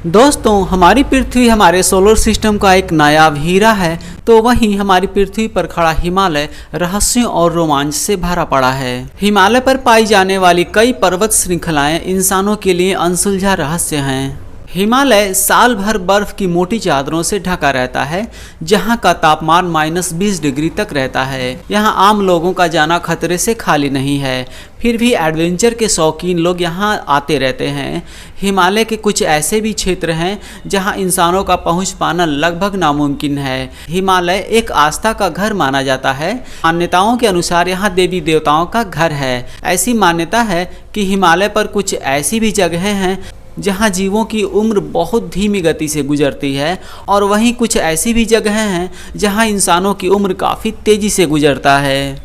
दोस्तों, हमारी पृथ्वी हमारे सोलर सिस्टम का एक नायाब हीरा है, तो वहीं हमारी पृथ्वी पर खड़ा हिमालय रहस्यों और रोमांच से भरा पड़ा है। हिमालय पर पाई जाने वाली कई पर्वत श्रृंखलाएं इंसानों के लिए अनसुलझा रहस्य हैं। हिमालय साल भर बर्फ की मोटी चादरों से ढका रहता है, जहां का तापमान -20 डिग्री तक रहता है। यहां आम लोगों का जाना खतरे से खाली नहीं है, फिर भी एडवेंचर के शौकीन लोग यहां आते रहते हैं। हिमालय के कुछ ऐसे भी क्षेत्र हैं जहां इंसानों का पहुंच पाना लगभग नामुमकिन है। हिमालय एक आस्था का घर माना जाता है। मान्यताओं के अनुसार यहां देवी देवताओं का घर है। ऐसी मान्यता है कि हिमालय पर कुछ ऐसी भी जगहें हैं जहां जीवों की उम्र बहुत धीमी गति से गुजरती है, और वहीं कुछ ऐसी भी जगहें हैं जहां इंसानों की उम्र काफ़ी तेज़ी से गुजरता है।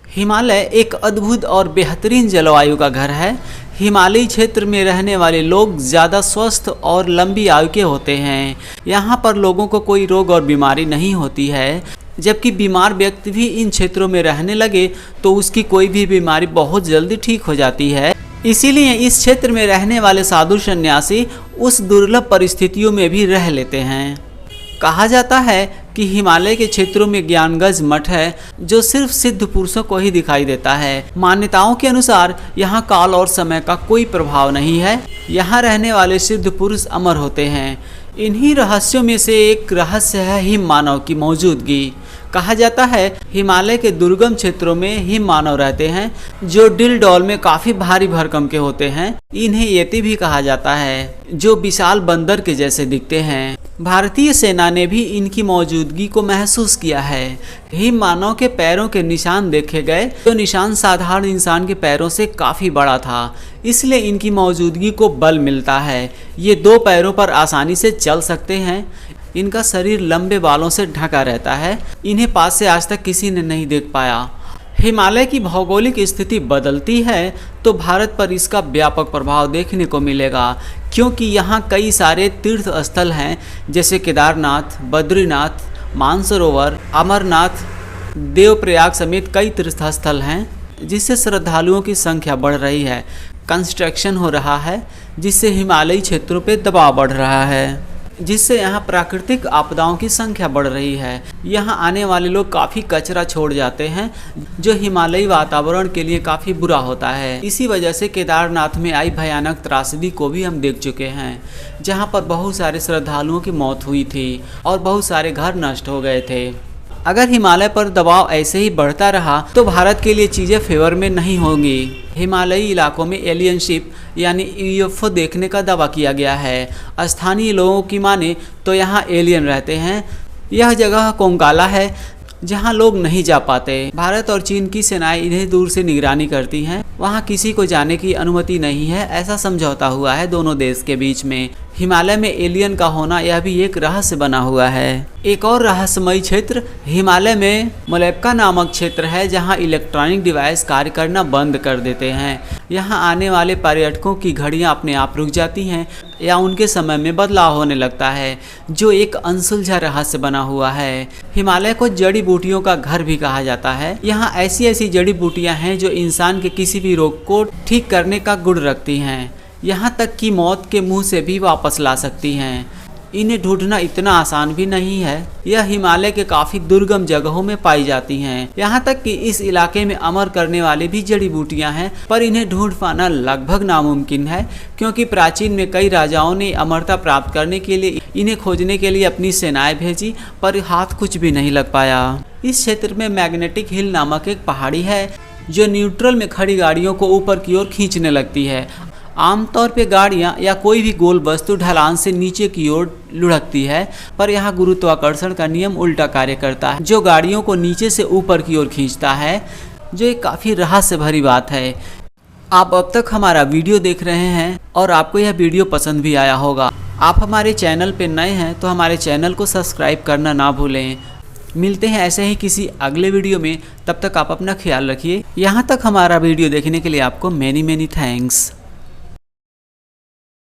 हिमालय एक अद्भुत और बेहतरीन जलवायु का घर है। हिमालयी क्षेत्र में रहने वाले लोग ज़्यादा स्वस्थ और लंबी आयु के होते हैं। यहाँ पर लोगों को कोई रोग और बीमारी नहीं होती है, जबकि बीमार व्यक्ति भी इन क्षेत्रों में रहने लगे तो उसकी कोई भी बीमारी बहुत जल्दी ठीक हो जाती है। इसीलिए इस क्षेत्र में रहने वाले साधु सन्यासी उस दुर्लभ परिस्थितियों में भी रह लेते हैं। कहा जाता है कि हिमालय के क्षेत्रों में ज्ञानगंज मठ है, जो सिर्फ सिद्ध पुरुषों को ही दिखाई देता है। मान्यताओं के अनुसार यहाँ काल और समय का कोई प्रभाव नहीं है। यहाँ रहने वाले सिद्ध पुरुष अमर होते हैं। इन्हीं रहस्यों में से एक रहस्य है हिम मानव की मौजूदगी। कहा जाता है हिमालय के दुर्गम क्षेत्रों में हिम मानव रहते हैं, जो डिल डॉल में काफ़ी भारी भरकम के होते हैं। इन्हें येती भी कहा जाता है, जो विशाल बंदर के जैसे दिखते हैं। भारतीय सेना ने भी इनकी मौजूदगी को महसूस किया है। हिम मानव के पैरों के निशान देखे गए, जो निशान साधारण इंसान के पैरों से काफ़ी बड़ा था, इसलिए इनकी मौजूदगी को बल मिलता है। ये 2 पैरों पर आसानी से चल सकते हैं। इनका शरीर लंबे बालों से ढका रहता है। इन्हें पास से आज तक किसी ने नहीं देख पाया। हिमालय की भौगोलिक स्थिति बदलती है तो भारत पर इसका व्यापक प्रभाव देखने को मिलेगा, क्योंकि यहाँ कई सारे तीर्थ स्थल हैं, जैसे केदारनाथ, बद्रीनाथ, मानसरोवर, अमरनाथ, देवप्रयाग समेत कई तीर्थ स्थल हैं, जिससे श्रद्धालुओं की संख्या बढ़ रही है। कंस्ट्रक्शन हो रहा है, जिससे हिमालयी क्षेत्रों पर दबाव बढ़ रहा है, जिससे यहाँ प्राकृतिक आपदाओं की संख्या बढ़ रही है। यहाँ आने वाले लोग काफ़ी कचरा छोड़ जाते हैं, जो हिमालयी वातावरण के लिए काफ़ी बुरा होता है। इसी वजह से केदारनाथ में आई भयानक त्रासदी को भी हम देख चुके हैं, जहाँ पर बहुत सारे श्रद्धालुओं की मौत हुई थी और बहुत सारे घर नष्ट हो गए थे। अगर हिमालय पर दबाव ऐसे ही बढ़ता रहा तो भारत के लिए चीज़ें फेवर में नहीं होंगी। हिमालयी इलाकों में एलियन शिप यानी UFO देखने का दावा किया गया है। स्थानीय लोगों की माने तो यहाँ एलियन रहते हैं। यह जगह कोंकाला है, जहाँ लोग नहीं जा पाते। भारत और चीन की सेनाएं इन्हें दूर से निगरानी करती हैं। वहाँ किसी को जाने की अनुमति नहीं है, ऐसा समझौता हुआ है दोनों देश के बीच में। हिमालय में एलियन का होना यह भी एक रहस्य बना हुआ है। एक और रहस्यमयी क्षेत्र हिमालय में मलैप्का नामक क्षेत्र है, जहां इलेक्ट्रॉनिक डिवाइस कार्य करना बंद कर देते हैं। यहां आने वाले पर्यटकों की घड़ियां अपने आप रुक जाती हैं या उनके समय में बदलाव होने लगता है, जो एक अनसुलझा रहस्य बना हुआ है। हिमालय को जड़ी बूटियों का घर भी कहा जाता है। यहाँ ऐसी ऐसी जड़ी बूटियाँ हैं जो इंसान के किसी भी रोग को ठीक करने का गुण रखती हैं, यहाँ तक कि मौत के मुंह से भी वापस ला सकती हैं। इन्हें ढूंढना इतना आसान भी नहीं है। यह हिमालय के काफ़ी दुर्गम जगहों में पाई जाती हैं। यहाँ तक कि इस इलाके में अमर करने वाली भी जड़ी बूटियाँ हैं, पर इन्हें ढूंढ पाना लगभग नामुमकिन है, क्योंकि प्राचीन में कई राजाओं ने अमरता प्राप्त करने के लिए इन्हें खोजने के लिए अपनी सेनाएं भेजी, पर हाथ कुछ भी नहीं लग पाया। इस क्षेत्र में मैग्नेटिक हिल नामक एक पहाड़ी है, जो न्यूट्रल में खड़ी गाड़ियों को ऊपर की ओर खींचने लगती है। आमतौर पे गाड़ियाँ या कोई भी गोल वस्तु ढलान से नीचे की ओर लुढ़कती है, पर यहाँ गुरुत्वाकर्षण का नियम उल्टा कार्य करता है, जो गाड़ियों को नीचे से ऊपर की ओर खींचता है, जो एक काफ़ी रहस्य भरी बात है। आप अब तक हमारा वीडियो देख रहे हैं और आपको यह वीडियो पसंद भी आया होगा। आप हमारे चैनल पे नए हैं तो हमारे चैनल को सब्सक्राइब करना ना भूलें। मिलते हैं ऐसे ही किसी अगले वीडियो में। तब तक आप अपना ख्याल रखिए। यहाँ तक हमारा वीडियो देखने के लिए आपको मैनी थैंक्स।